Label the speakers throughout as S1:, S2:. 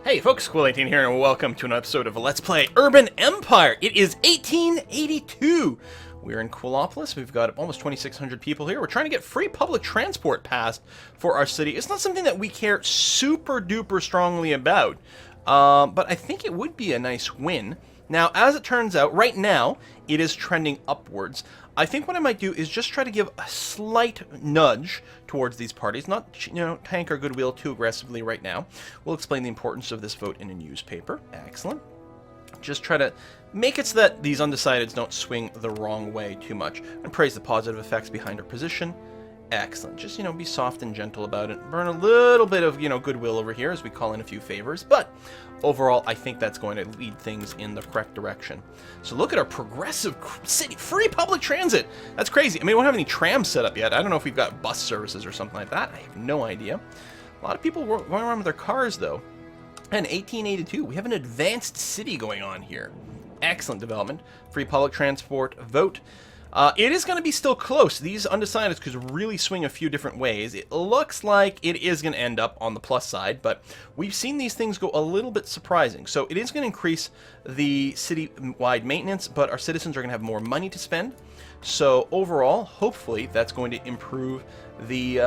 S1: Hey folks, Squill18 here, and welcome to another episode of Let's Play Urban Empire. It is 1882. We're in Quillopolis. We've got almost 2,600 people here. We're trying to get free public transport passed for our city. It's not something that we care super duper strongly about, but I think it would be a nice win. Now, as it turns out, right now, it is trending upwards. I think what I might do is just try to give a slight nudge towards these parties, not, tank our goodwill too aggressively right now. We'll explain the importance of this vote in a newspaper. Excellent. Just try to make it so that these undecideds don't swing the wrong way too much. And praise the positive effects behind our position. Excellent. Just, be soft and gentle about it. Burn a little bit of, goodwill over here as we call in a few favors. But overall, I think that's going to lead things in the correct direction. So look at our progressive city. Free public transit. That's crazy. I mean, we don't have any trams set up yet. I don't know if we've got bus services or something like that. I have no idea. A lot of people going around with their cars, though. And 1882, we have an advanced city going on here. Excellent development. Free public transport vote. It is going to be still close. These undecideds could really swing a few different ways. It looks like it is going to end up on the plus side, but we've seen these things go a little bit surprising. So it is going to increase the city-wide maintenance, but our citizens are going to have more money to spend. So overall, hopefully, that's going to improve the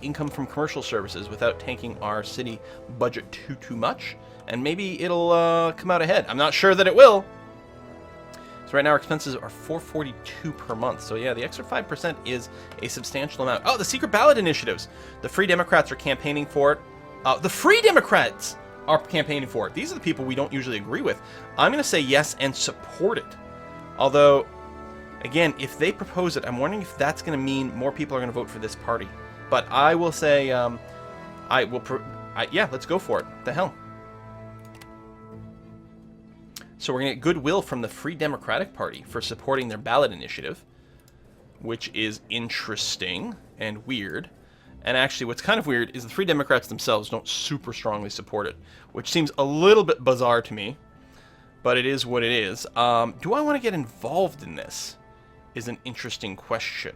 S1: income from commercial services without tanking our city budget too much. And maybe it'll come out ahead. I'm not sure that it will. So right now our expenses are $442 per month. So yeah, the extra 5% is a substantial amount. Oh, the secret ballot initiatives. The Free Democrats are campaigning for it. The Free Democrats are campaigning for it. These are the people we don't usually agree with. I'm going to say yes and support it. Although, again, if they propose it, I'm wondering if that's going to mean more people are going to vote for this party. But I will say, yeah, let's go for it. The hell. So we're going to get goodwill from the Free Democratic Party for supporting their ballot initiative, which is interesting and weird. And actually, what's kind of weird is the Free Democrats themselves don't super strongly support it, which seems a little bit bizarre to me, but it is what it is. Do I want to get involved in this? Is an interesting question.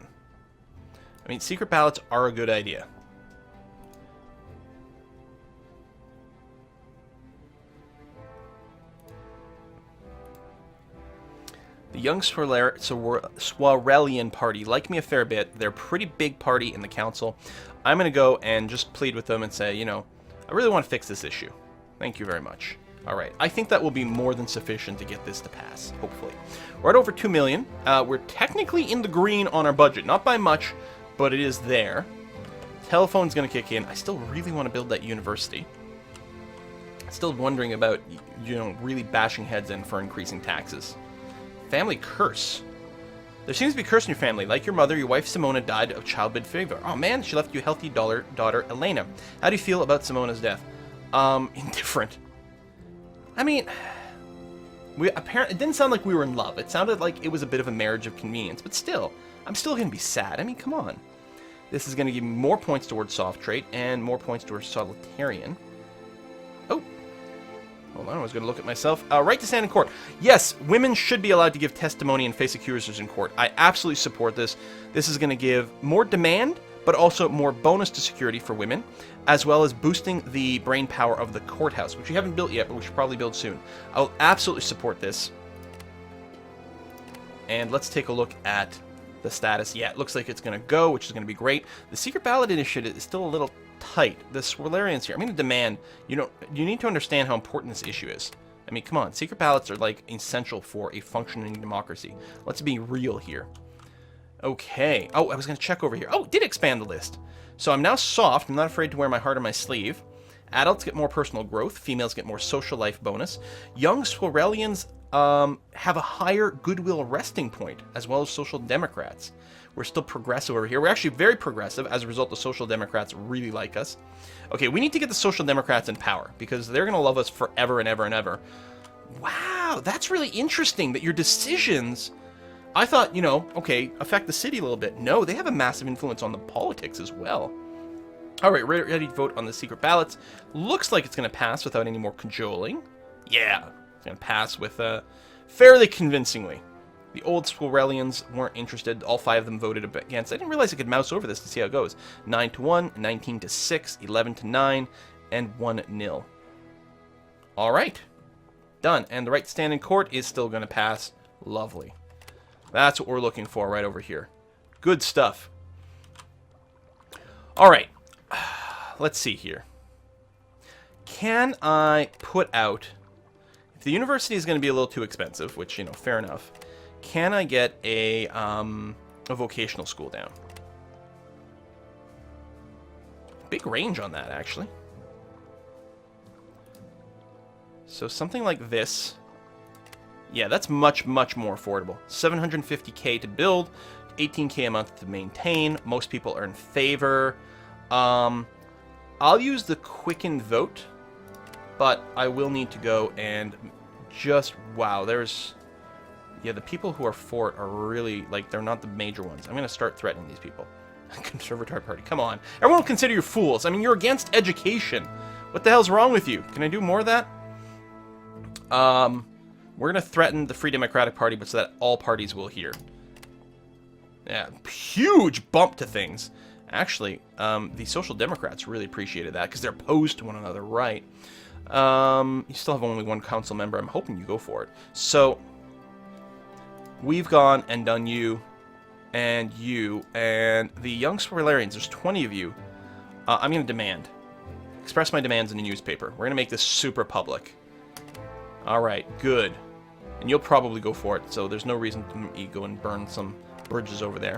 S1: I mean, secret ballots are a good idea. The Young Swarelian Party like me a fair bit. They're a pretty big party in the council. I'm going to go and just plead with them and say, I really want to fix this issue. Thank you very much. All right. I think that will be more than sufficient to get this to pass, hopefully. We're at over 2 million. We're technically in the green on our budget. Not by much, but it is there. Telephone's going to kick in. I still really want to build that university. Still wondering about, really bashing heads in for increasing taxes. Family curse. There seems to be a curse in your family. Like your mother, your wife Simona died of childbed fever. Oh man, she left you a healthy daughter Elena. How do you feel about Simona's death? Indifferent. I mean, it didn't sound like we were in love. It sounded like it was a bit of a marriage of convenience. But still, I'm still going to be sad. I mean, come on. This is going to give me more points towards soft trait and more points towards solitarian. Oh. Hold on, I was going to look at myself. Right to stand in court. Yes, women should be allowed to give testimony and face accusers in court. I absolutely support this. This is going to give more demand, but also more bonus to security for women, as well as boosting the brain power of the courthouse, which we haven't built yet, but we should probably build soon. I'll absolutely support this. And let's take a look at the status. Yeah, it looks like it's going to go, which is going to be great. The secret ballot initiative is still a little tight. The Swirlarians here. I'm going to demand, you need to understand how important this issue is. I mean, come on. Secret ballots are like essential for a functioning democracy. Let's be real here. Okay. Oh, I was going to check over here. Oh, it did expand the list. So I'm now soft. I'm not afraid to wear my heart on my sleeve. Adults get more personal growth. Females get more social life bonus. Young Swirlarians have a higher goodwill resting point, as well as social democrats. We're still progressive over here. We're actually very progressive. As a result, the social democrats really like us. Okay, we need to get the social democrats in power, because they're going to love us forever and ever and ever. Wow, that's really interesting that your decisions, I thought, okay, affect the city a little bit. No, they have a massive influence on the politics as well. All right, ready to vote on the secret ballots. Looks like it's going to pass without any more cajoling. Yeah, it's going to pass with fairly convincingly. The old Swirelians weren't interested. All 5 of them voted against. I didn't realize I could mouse over this to see how it goes. 9-1, 19-6, 11-9, and 1-0. All right. Done. And the right to stand in court is still going to pass. Lovely. That's what we're looking for right over here. Good stuff. All right. Let's see here. Can I put out... If the university is going to be a little too expensive, which, you know, fair enough, can I get a vocational school down? Big range on that, actually. So something like this. Yeah, that's much, much more affordable. 750k to build, 18k a month to maintain. Most people are in favor. I'll use the quicken vote, but I will need to go and just... Wow, there's... Yeah, the people who are for it are really... Like, they're not the major ones. I'm going to start threatening these people. Conservatory Party, come on. Everyone will consider you fools. I mean, you're against education. What the hell's wrong with you? Can I do more of that? We're going to threaten the Free Democratic Party, but so that all parties will hear. Yeah, huge bump to things. Actually, the Social Democrats really appreciated that because they're opposed to one another, right? You still have only one council member. I'm hoping you go for it. So, we've gone and done you, and the young Spoilarians. There's 20 of you. I'm going to demand. Express my demands in the newspaper. We're going to make this super public. Alright, good. And you'll probably go for it, so there's no reason to go and burn some bridges over there.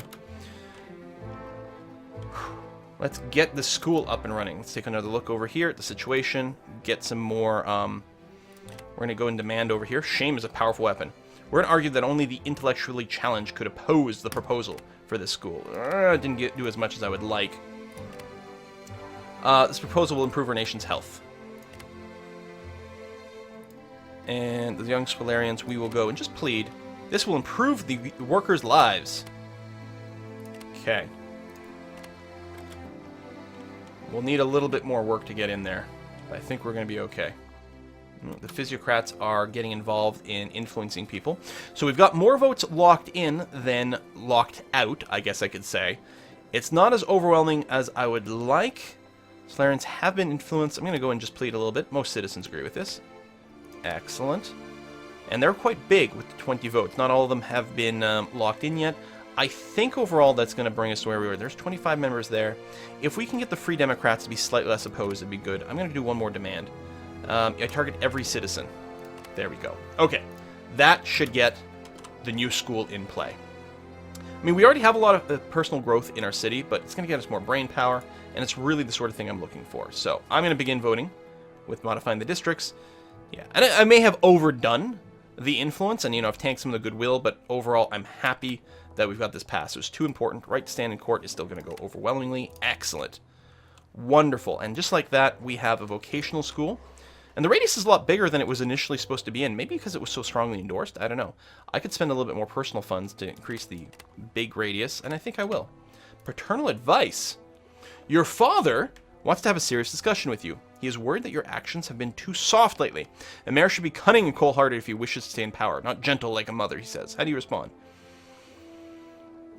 S1: Let's get the school up and running. Let's take another look over here at the situation. Get some more, we're going to go and demand over here. Shame is a powerful weapon. We're going to argue that only the intellectually challenged could oppose the proposal for this school. Didn't do as much as I would like. This proposal will improve our nation's health. And the young Spoilarians, we will go and just plead. This will improve the workers' lives. Okay. We'll need a little bit more work to get in there, but I think we're going to be okay. The physiocrats are getting involved in influencing people. So we've got more votes locked in than locked out, I guess I could say. It's not as overwhelming as I would like. Solarians have been influenced. I'm going to go and just plead a little bit. Most citizens agree with this. Excellent. And they're quite big with the 20 votes. Not all of them have been locked in yet. I think overall that's going to bring us to where we were. There's 25 members there. If we can get the Free Democrats to be slightly less opposed, it'd be good. I'm going to do one more demand. I target every citizen. There we go. Okay. That should get the new school in play. I mean, we already have a lot of personal growth in our city, but it's going to get us more brain power, and it's really the sort of thing I'm looking for. So I'm going to begin voting with modifying the districts. Yeah, and I may have overdone the influence, and, you know, I've tanked some of the goodwill, but overall, I'm happy that we've got this passed. It's too important. Right to stand in court is still going to go overwhelmingly. Excellent. Wonderful. And just like that, we have a vocational school. And the radius is a lot bigger than it was initially supposed to be in. Maybe because it was so strongly endorsed. I don't know. I could spend a little bit more personal funds to increase the big radius, and I think I will. Paternal advice. Your father wants to have a serious discussion with you. He is worried that your actions have been too soft lately. A mayor should be cunning and cold-hearted if he wishes to stay in power, not gentle like a mother, he says. How do you respond?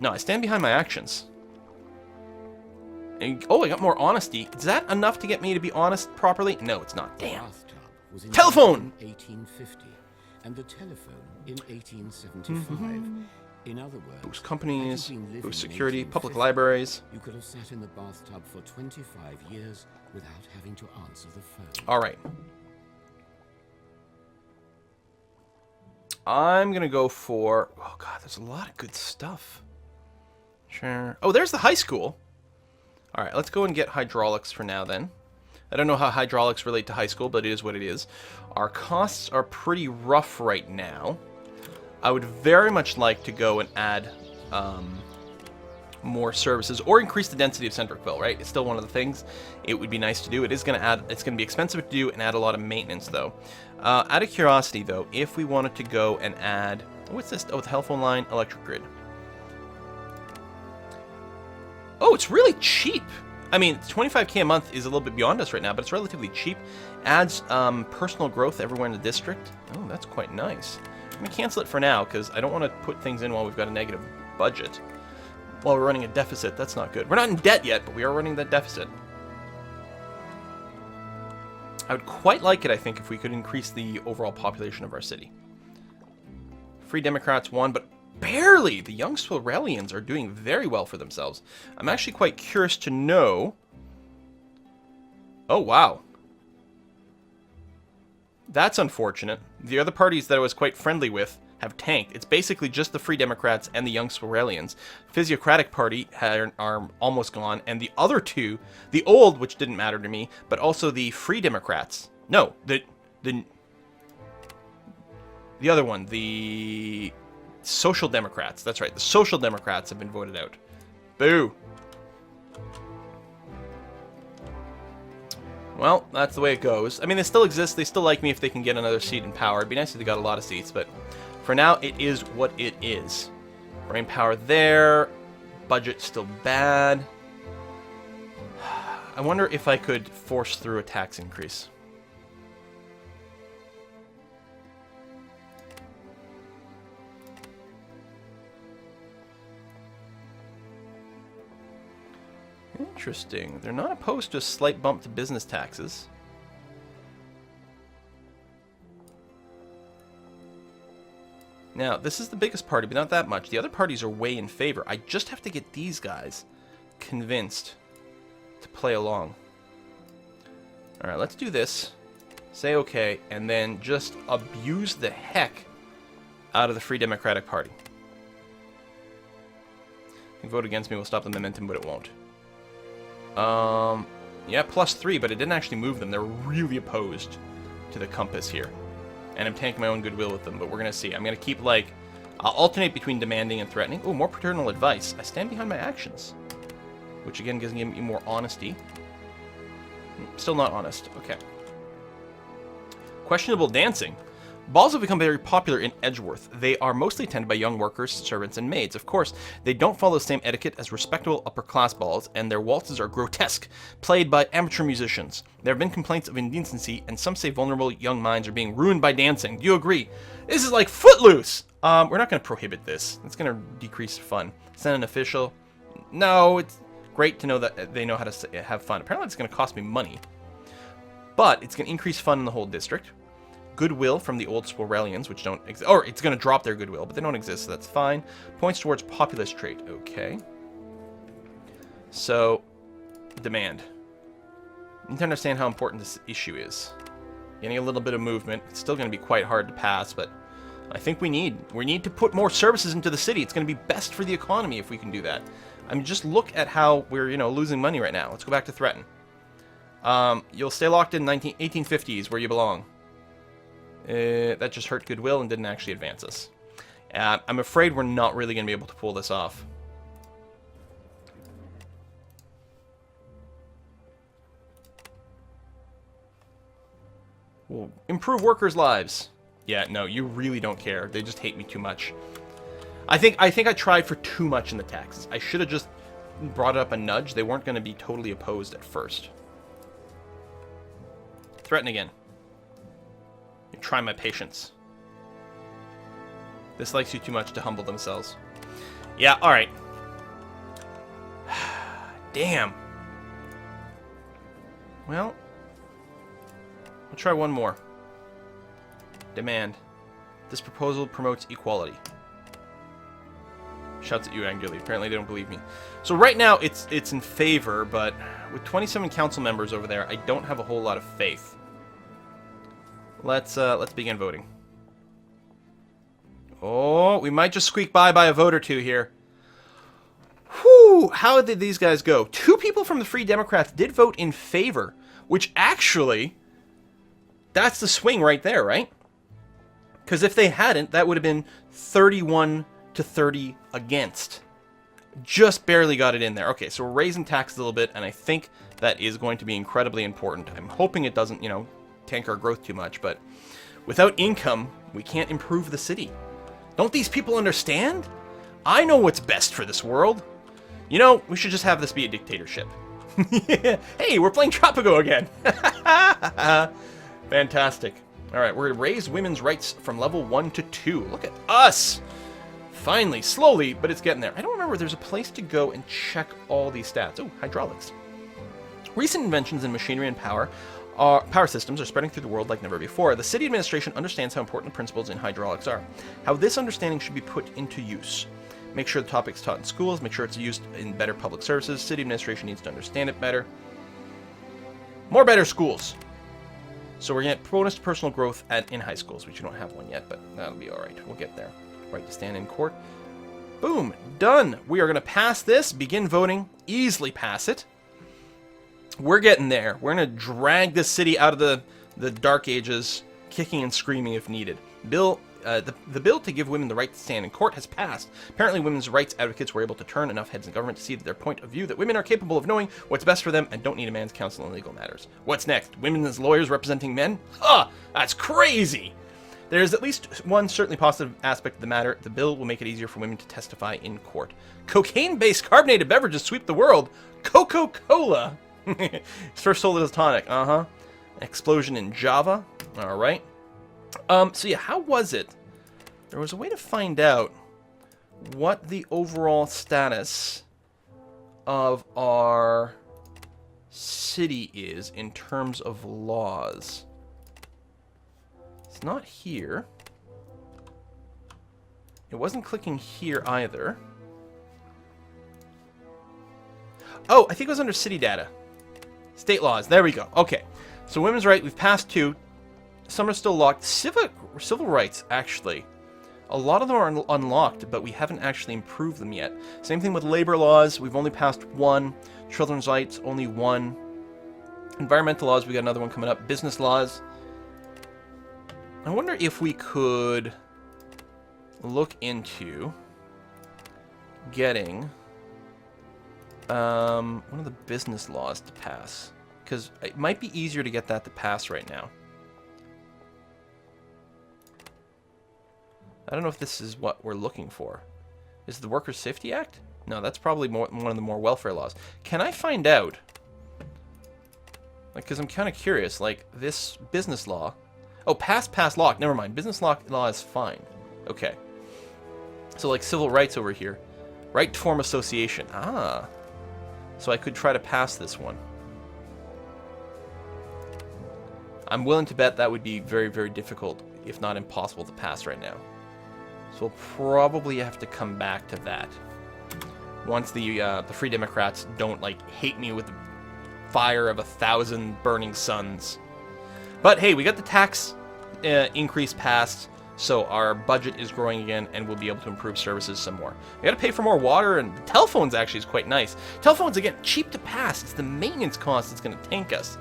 S1: No, I stand behind my actions. And, oh, I got more honesty. Is that enough to get me to be honest properly? No, it's not. Damn. Telephone!
S2: 1850, and the telephone in 1875. In other words,
S1: boost companies, boost security, public libraries.
S2: You could have sat in the bathtub for 25 years without having to answer the phone.
S1: All right. I'm going to go for... Oh, God, there's a lot of good stuff. Sure. Oh, there's the high school. All right, let's go and get hydraulics for now, then. I don't know how hydraulics relate to high school, but it is what it is. Our costs are pretty rough right now. I would very much like to go and add more services or increase the density of Centricville, right? It's still one of the things it would be nice to do. It is going to add, it's going to be expensive to do and add a lot of maintenance, though. Out of curiosity, though, if we wanted to go and add, what's this? Oh, the telephone line, electric grid. Oh, it's really cheap. I mean, 25k a month is a little bit beyond us right now, but it's relatively cheap. Adds personal growth everywhere in the district. Oh, that's quite nice. I'm going to cancel it for now, because I don't want to put things in while we've got a negative budget. While we're running a deficit, that's not good. We're not in debt yet, but we are running that deficit. I would quite like it, I think, if we could increase the overall population of our city. Free Democrats won, but barely! The young Swirelians are doing very well for themselves. I'm actually quite curious to know... Oh, wow. That's unfortunate. The other parties that I was quite friendly with have tanked. It's basically just the Free Democrats and the Young Swirelians. Physiocratic Party are almost gone, and the other two, the old, which didn't matter to me, but also the Free Democrats. No, the other one, the Social Democrats. That's right, the Social Democrats have been voted out. Boo. Well, that's the way it goes. I mean, they still exist. They still like me if they can get another seat in power. It'd be nice if they got a lot of seats, but for now, it is what it is. Brain power there. Budget still bad. I wonder if I could force through a tax increase. Interesting. They're not opposed to a slight bump to business taxes. Now, this is the biggest party, but not that much. The other parties are way in favor. I just have to get these guys convinced to play along. Alright, let's do this. Say okay, and then just abuse the heck out of the Free Democratic Party. If you vote against me, will stop the momentum, but it won't. Yeah, +3, but it didn't actually move them. They're really opposed to the compass here. And I'm tanking my own goodwill with them, but we're gonna see. I'm gonna keep, like, I'll alternate between demanding and threatening. Oh, more paternal advice. I stand behind my actions. Which, again, gives me more honesty. Still not honest. Okay. Questionable dancing. Balls have become very popular in Edgeworth. They are mostly attended by young workers, servants, and maids. Of course, they don't follow the same etiquette as respectable upper-class balls, and their waltzes are grotesque, played by amateur musicians. There have been complaints of indecency, and some say vulnerable young minds are being ruined by dancing. Do you agree? This is like Footloose! We're not going to prohibit this. It's going to decrease fun. Send an official. No, it's great to know that they know how to have fun. Apparently it's going to cost me money. But it's going to increase fun in the whole district. Goodwill from the old Swirelians, which don't exist. Or it's going to drop their goodwill, but they don't exist, so that's fine. Points towards populist trait. Okay. So, demand. You need to understand how important this issue is. Getting a little bit of movement. It's still going to be quite hard to pass, but I think we need to put more services into the city. It's going to be best for the economy if we can do that. I mean, just look at how we're, losing money right now. Let's go back to threaten. You'll stay locked in 1850s where you belong. That just hurt goodwill and didn't actually advance us. I'm afraid we're not really going to be able to pull this off. We'll improve workers' lives. Yeah, no, you really don't care. They just hate me too much. I think I tried for too much in the taxes. I should have just brought up a nudge. They weren't going to be totally opposed at first. Threaten again. Try my patience. This likes you too much to humble themselves. Yeah, alright. Damn. Well, we'll try one more. Demand. This proposal promotes equality. Shouts at you angrily. Apparently they don't believe me. So right now it's in favor, but with 27 council members over there, I don't have a whole lot of faith. Let's begin voting. Oh, we might just squeak by a vote or two here. Whew, how did these guys go? 2 people from the Free Democrats did vote in favor, which actually, that's the swing right there, right? Because if they hadn't, that would have been 31 to 30 against. Just barely got it in there. Okay, so we're raising taxes a little bit, and I think that is going to be incredibly important. I'm hoping it doesn't, tank our growth too much, but without income, we can't improve the city. Don't these people understand? I know what's best for this world. We should just have this be a dictatorship. Hey, we're playing Tropico again. Fantastic. All right, we're going to raise women's rights from level 1 to 2. Look at us. Finally, slowly, but it's getting there. I don't remember if there's a place to go and check all these stats. Oh, hydraulics. Recent inventions in machinery and power Our power systems are spreading through the world like never before. The city administration understands how important the principles in hydraulics are, how this understanding should be put into use. Make sure the topic's taught in schools, make sure it's used in better public services. City administration needs to understand it better. More better schools. So we're going to get bonus to personal growth in high schools, which we don't have one yet, but that'll be alright. We'll get there. Right to stand in court. Boom. Done. We are going to pass this, begin voting, easily pass it. We're getting there. We're going to drag this city out of the Dark Ages, kicking and screaming if needed. The bill to give women the right to stand in court has passed. Apparently, women's rights advocates were able to turn enough heads in government to see their point of view that women are capable of knowing what's best for them and don't need a man's counsel in legal matters. What's next? Women as lawyers representing men? Huh! That's crazy! There is at least one certainly positive aspect of the matter. The bill will make it easier for women to testify in court. Cocaine-based carbonated beverages sweep the world. Coca-Cola! First sold as tonic. Explosion in Java. All right. So yeah, how was it? There was a way to find out what the overall status of our city is in terms of laws. It's not here. It wasn't clicking here either. Oh, I think it was under city data. State laws. There we go. Okay. So women's right, we've passed 2. Some are still locked. Civil rights, actually. A lot of them are unlocked, but we haven't actually improved them yet. Same thing with labor laws. We've only passed 1. Children's rights, only 1. Environmental laws, we got another one coming up. Business laws. I wonder if we could look into getting one of the business laws to pass, because it might be easier to get that to pass right now. I don't know if this is what we're looking for. Is it the Workers' Safety Act? No, that's probably one of the more welfare laws. Can I find out? Like, because I'm kind of curious. Like, this business law. Oh, pass law. Never mind. Business law is fine. Okay. So, like, civil rights over here. Right to form association. Ah. So I could try to pass this one. I'm willing to bet that would be very, very difficult, if not impossible, to pass right now. So we'll probably have to come back to that once the Free Democrats don't, like, hate me with the fire of 1,000 burning suns. But hey, we got the tax increase passed, so our budget is growing again, and we'll be able to improve services some more. We got to pay for more water, and the telephones actually is quite nice. Telephones, again, cheap to pass. It's the maintenance cost that's going to tank us.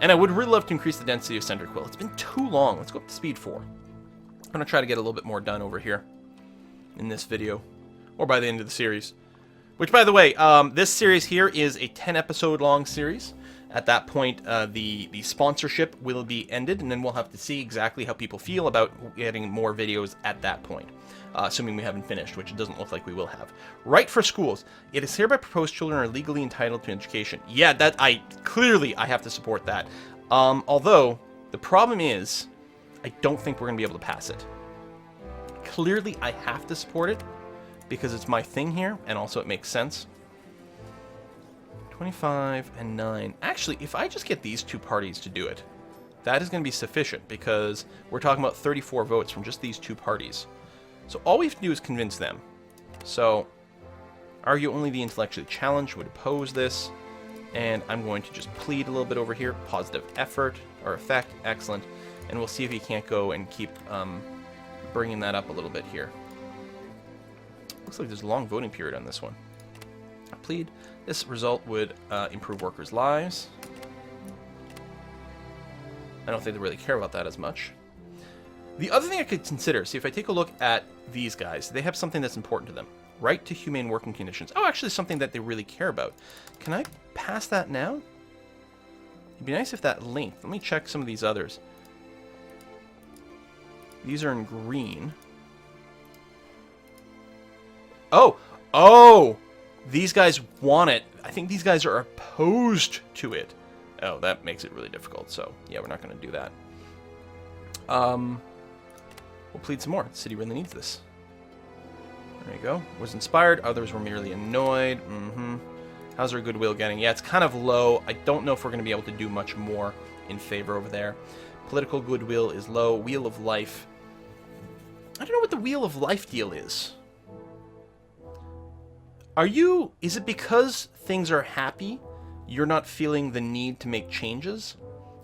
S1: And I would really love to increase the density of Center Quill. It's been too long. Let's go up to speed 4. I'm going to try to get a little bit more done over here in this video, or by the end of the series. Which, by the way, this series here is a 10-episode long series. At that point, the sponsorship will be ended, and then we'll have to see exactly how people feel about getting more videos at that point, assuming we haven't finished, which it doesn't look like we will have. Right for schools. It is hereby proposed children are legally entitled to education. Yeah, that I have to support that. Although, the problem is, I don't think we're going to be able to pass it. Clearly, I have to support it, because it's my thing here, and also it makes sense. 25 and 9. Actually, if I just get these 2 parties to do it, that is going to be sufficient, because we're talking about 34 votes from just these 2 parties. So all we have to do is convince them. So, argue only the intellectually challenged would oppose this, and I'm going to just plead a little bit over here. Positive effort, or effect, excellent. And we'll see if he can't go and keep bringing that up a little bit here. Looks like there's a long voting period on this one. Plead. This result would improve workers' lives. I don't think they really care about that as much. The other thing I could consider, see if I take a look at these guys, they have something that's important to them. Right to humane working conditions. Oh, actually something that they really care about. Can I pass that now? It'd be nice if that linked. Let me check some of these others. These are in green. Oh! These guys want it. I think these guys are opposed to it. Oh, that makes it really difficult. So, yeah, we're not going to do that. We'll plead some more. The city really needs this. There you go. Was inspired. Others were merely annoyed. How's our goodwill getting? Yeah, it's kind of low. I don't know if we're going to be able to do much more in favor over there. Political goodwill is low. Wheel of Life. I don't know what the Wheel of Life deal is. Is it because things are happy, you're not feeling the need to make changes?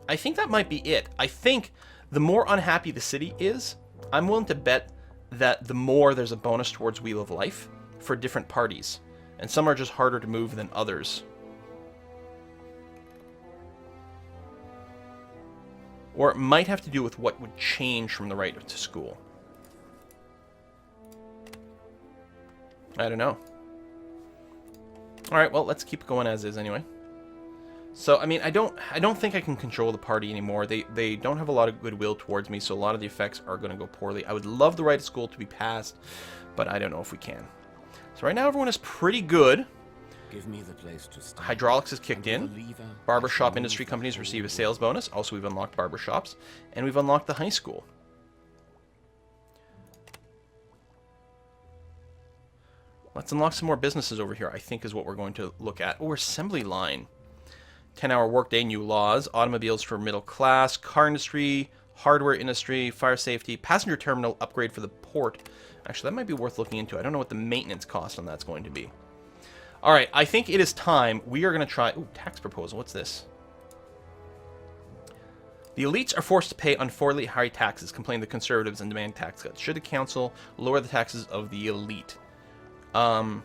S1: I think that might be it. I think the more unhappy the city is, I'm willing to bet that the more there's a bonus towards Wheel of Life for different parties. And some are just harder to move than others. Or it might have to do with what would change from the right to school. I don't know. Alright, well, let's keep going as is anyway. So, I mean, I don't think I can control the party anymore. They don't have a lot of goodwill towards me, so a lot of the effects are going to go poorly. I would love the right to school to be passed, but I don't know if we can. So right now everyone is pretty good.
S2: Give me the place to start.
S1: Hydraulics is kicked in. Barbershop industry companies receive a sales bonus. Also, we've unlocked barbershops. And we've unlocked the high school. Let's unlock some more businesses over here, I think is what we're going to look at. Oh, assembly line. 10-hour workday, new laws, automobiles for middle class, car industry, hardware industry, fire safety, passenger terminal upgrade for the port. Actually, that might be worth looking into. I don't know what the maintenance cost on that's going to be. All right, I think it is time. We are going to try... Ooh, tax proposal. What's this? The elites are forced to pay unfairly high taxes, complain the conservatives, and demand tax cuts. Should the council lower the taxes of the elite? No.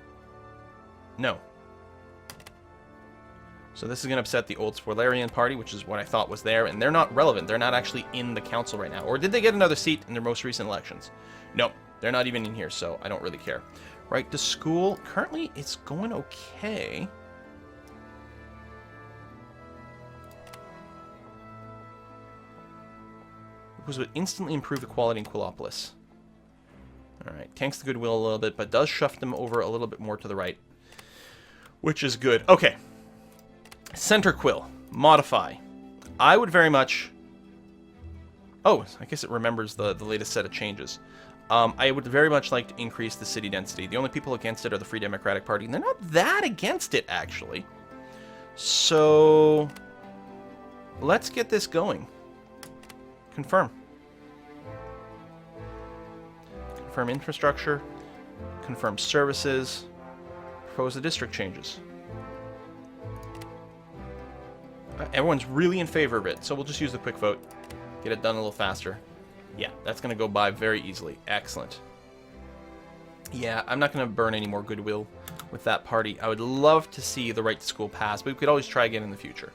S1: So this is going to upset the old Spoilerian party, which is what I thought was there, and they're not relevant. They're not actually in the council right now. Or did they get another seat in their most recent elections? No, they're not even in here, so I don't really care. Right to school, currently it's going okay. Which would instantly improve equality in Quillopolis. Alright, tanks the goodwill a little bit, but does shove them over a little bit more to the right. Which is good. Okay. Center Quill. Modify. I would very much... Oh, I guess it remembers the latest set of changes. I would very much like to increase the city density. The only people against it are the Free Democratic Party, and they're not that against it, actually. So... let's get this going. Confirm. Confirm infrastructure. Confirm services. Propose the district changes. Everyone's really in favor of it, so we'll just use the quick vote. Get it done a little faster. Yeah, that's going to go by very easily. Excellent. Yeah, I'm not going to burn any more goodwill with that party. I would love to see the right to school pass, but we could always try again in the future.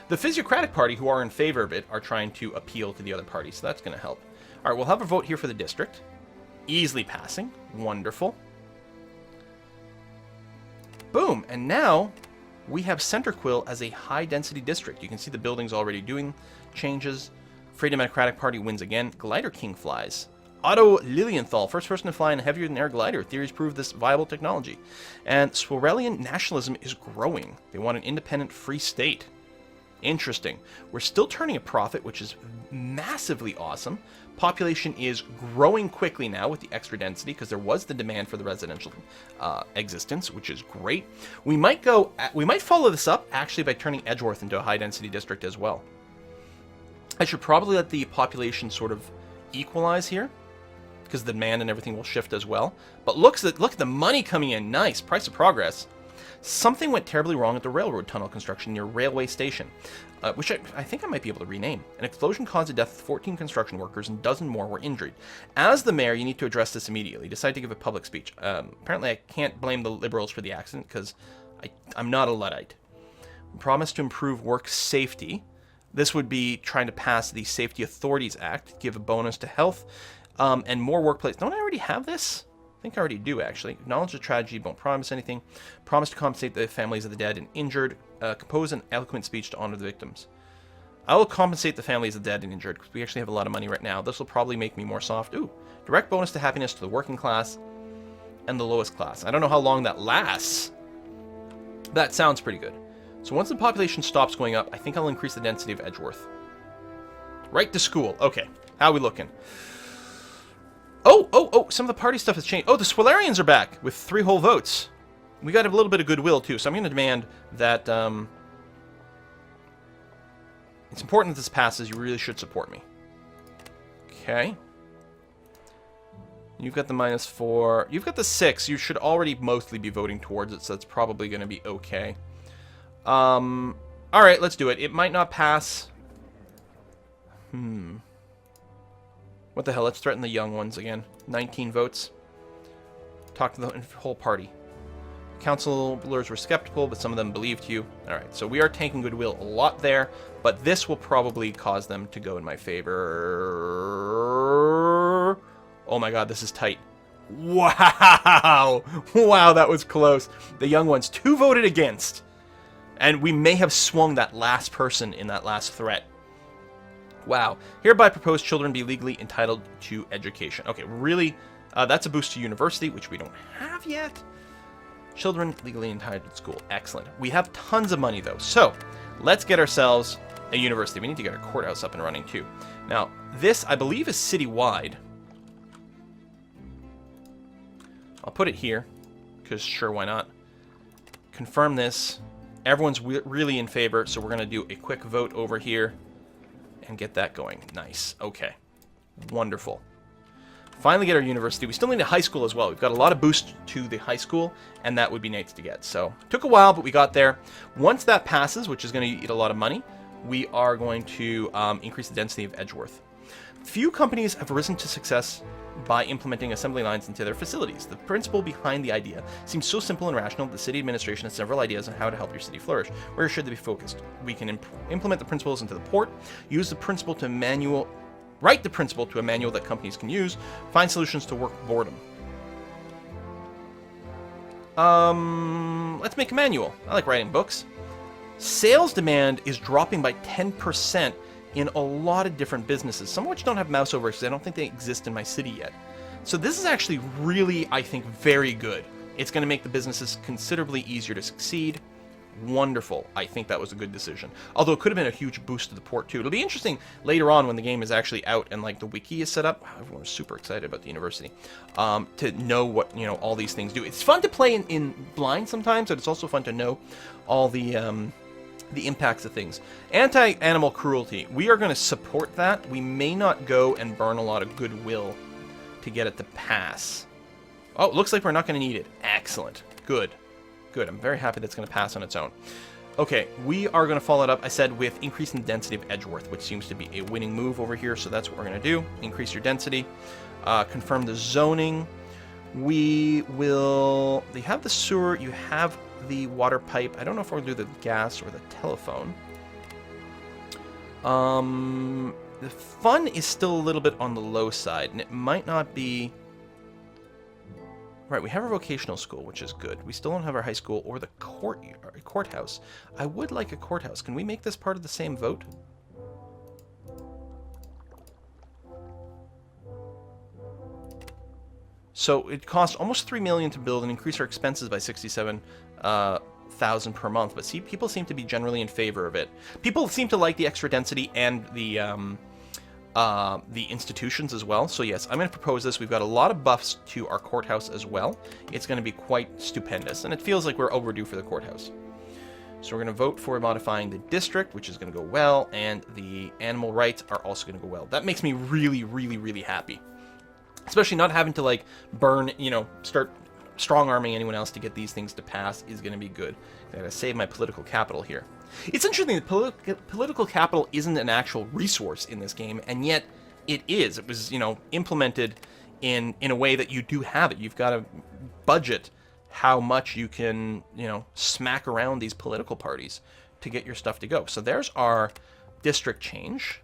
S1: The Physiocratic Party, who are in favor of it, are trying to appeal to the other parties, so that's going to help. All right, we'll have a vote here for the district. Easily passing. Wonderful. Boom, and now we have Center Quill as a high-density district. You can see the buildings already doing changes. Free Democratic Party wins again. Glider King flies. Otto Lilienthal, first person to fly in a heavier-than-air glider. Theories prove this viable technology. And Swarelian nationalism is growing. They want an independent free state. Interesting. We're still turning a profit, which is massively awesome. Population is growing quickly now with the extra density because there was the demand for the residential existence, which is great. We might follow this up actually by turning Edgeworth into a high-density district as well. I should probably let the population sort of equalize here because the demand and everything will shift as well. But look at the money coming in. Nice. Price of progress. Something went terribly wrong at the railroad tunnel construction near Railway Station, which I think I might be able to rename. An explosion caused the death of 14 construction workers and a dozen more were injured. As the mayor, you need to address this immediately. Decide to give a public speech. Apparently, I can't blame the Liberals for the accident because I'm not a Luddite. Promise to improve work safety. This would be trying to pass the Safety Authorities Act, give a bonus to health, and more workplace. Don't I already have this? I think I already do, actually. Acknowledge the tragedy, don't promise anything. Promise to compensate the families of the dead and injured. Compose an eloquent speech to honor the victims. I will compensate the families of the dead and injured, because we actually have a lot of money right now. This will probably make me more soft. Ooh, direct bonus to happiness to the working class and the lowest class. I don't know how long that lasts. That sounds pretty good. So once the population stops going up, I think I'll increase the density of Edgeworth. Right to school. Okay, how are we looking? Oh, some of the party stuff has changed. Oh, the Swalarians are back with 3 whole votes. We got a little bit of goodwill, too, so I'm going to demand that... it's important that this passes. You really should support me. Okay. You've got the -4. You've got the 6. You should already mostly be voting towards it, so that's probably going to be okay. Alright, let's do it. It might not pass. What the hell? Let's threaten the young ones again. 19 votes. Talk to the whole party. Councilors were skeptical, but some of them believed you. Alright, so we are taking goodwill a lot there, but this will probably cause them to go in my favor. Oh my god, this is tight. Wow! Wow, that was close. The young ones, 2 voted against. And we may have swung that last person in that last threat. Wow. Hereby propose children be legally entitled to education. Okay, really, that's a boost to university, which we don't have yet. Children legally entitled to school. Excellent. We have tons of money, though. So, let's get ourselves a university. We need to get our courthouse up and running, too. Now, this, I believe, is citywide. I'll put it here, because sure, why not? Confirm this. Everyone's really in favor, so we're going to do a quick vote over here and get that going. Nice. Okay. Wonderful. Finally get our university. We still need a high school as well. We've got a lot of boost to the high school, and that would be nice to get. So, took a while, but we got there. Once that passes, which is going to eat a lot of money, we are going to increase the density of Edgeworth. Few companies have risen to success by implementing assembly lines into their facilities. The principle behind the idea seems so simple and rational that the city administration has several ideas on how to help your city flourish. Where should they be focused? We can implement the principles into the port, use the principle to write the principle to a manual that companies can use, find solutions to work boredom. Let's make a manual. I like writing books. Sales demand is dropping by 10% in a lot of different businesses, some of which don't have mouse over because I don't think they exist in my city yet. So this is actually really, I think, very good. It's going to make the businesses considerably easier to succeed. Wonderful. I think that was a good decision. Although it could have been a huge boost to the port too. It'll be interesting later on when the game is actually out and like the wiki is set up. Everyone's super excited about the university. To know what, all these things do. It's fun to play in blind sometimes, but it's also fun to know all the impacts of things. Anti-animal cruelty. We are going to support that. We may not go and burn a lot of goodwill to get it to pass. Oh, it looks like we're not going to need it. Excellent. Good. Good. I'm very happy that's going to pass on its own. Okay, we are going to follow it up, I said, with increasing the density of Edgeworth, which seems to be a winning move over here, so that's what we're going to do. Increase your density. Confirm the zoning. We will... They have the sewer. You have the water pipe. I don't know if we'll do the gas or the telephone. The fun is still a little bit on the low side, and it might not be... Right, we have our vocational school, which is good. We still don't have our high school or the courthouse. I would like a courthouse. Can we make this part of the same vote? So it costs almost $3 million to build and increase our expenses by $67,000 per month. But see, people seem to be generally in favor of it. People seem to like the extra density and the institutions as well. So yes, I'm going to propose this. We've got a lot of buffs to our courthouse as well. It's going to be quite stupendous, and it feels like we're overdue for the courthouse. So we're going to vote for modifying the district, which is going to go well, and the animal rights are also going to go well. That makes me really, really, really happy. Especially not having to, like, burn, start strong-arming anyone else to get these things to pass is going to be good. I gotta save my political capital here. It's interesting that political capital isn't an actual resource in this game, and yet it is. It was, implemented in a way that you do have it. You've got to budget how much you can, smack around these political parties to get your stuff to go. So there's our district change.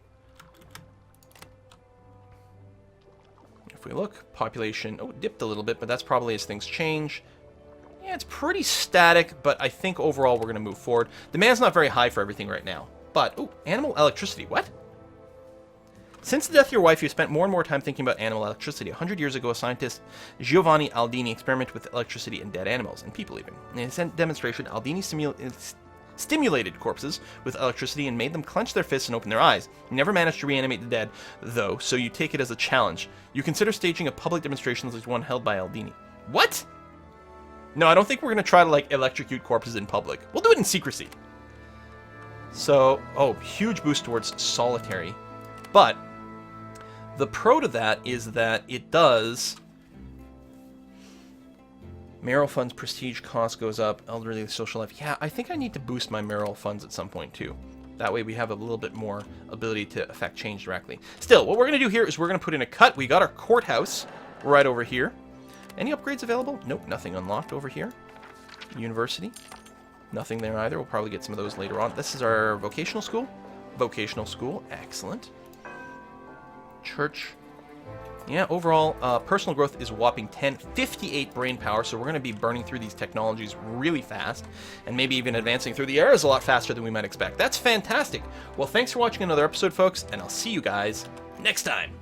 S1: If we look, population, it dipped a little bit, but that's probably as things change. Yeah, it's pretty static, but I think overall we're going to move forward. Demand's not very high for everything right now. But, animal electricity, what? Since the death of your wife, you've spent more and more time thinking about animal electricity. 100 years ago, a scientist, Giovanni Aldini, experimented with electricity in dead animals, and people even. In his demonstration, Aldini stimulated corpses with electricity and made them clench their fists and open their eyes. He never managed to reanimate the dead, though, so you take it as a challenge. You consider staging a public demonstration like one held by Aldini. What? No, I don't think we're going to try to, like, electrocute corpses in public. We'll do it in secrecy. So, oh, huge boost towards solitary. But the pro to that is that it does... Mayoral funds, prestige cost goes up, elderly social life. Yeah, I think I need to boost my mayoral funds at some point, too. That way we have a little bit more ability to affect change directly. Still, what we're going to do here is we're going to put in a cut. We got our courthouse right over here. Any upgrades available? Nope, nothing unlocked over here. University. Nothing there either. We'll probably get some of those later on. This is our vocational school. Vocational school. Excellent. Church. Yeah, overall, personal growth is a whopping 10. 58 brain power, so we're going to be burning through these technologies really fast, and maybe even advancing through the eras a lot faster than we might expect. That's fantastic. Well, thanks for watching another episode, folks, and I'll see you guys next time.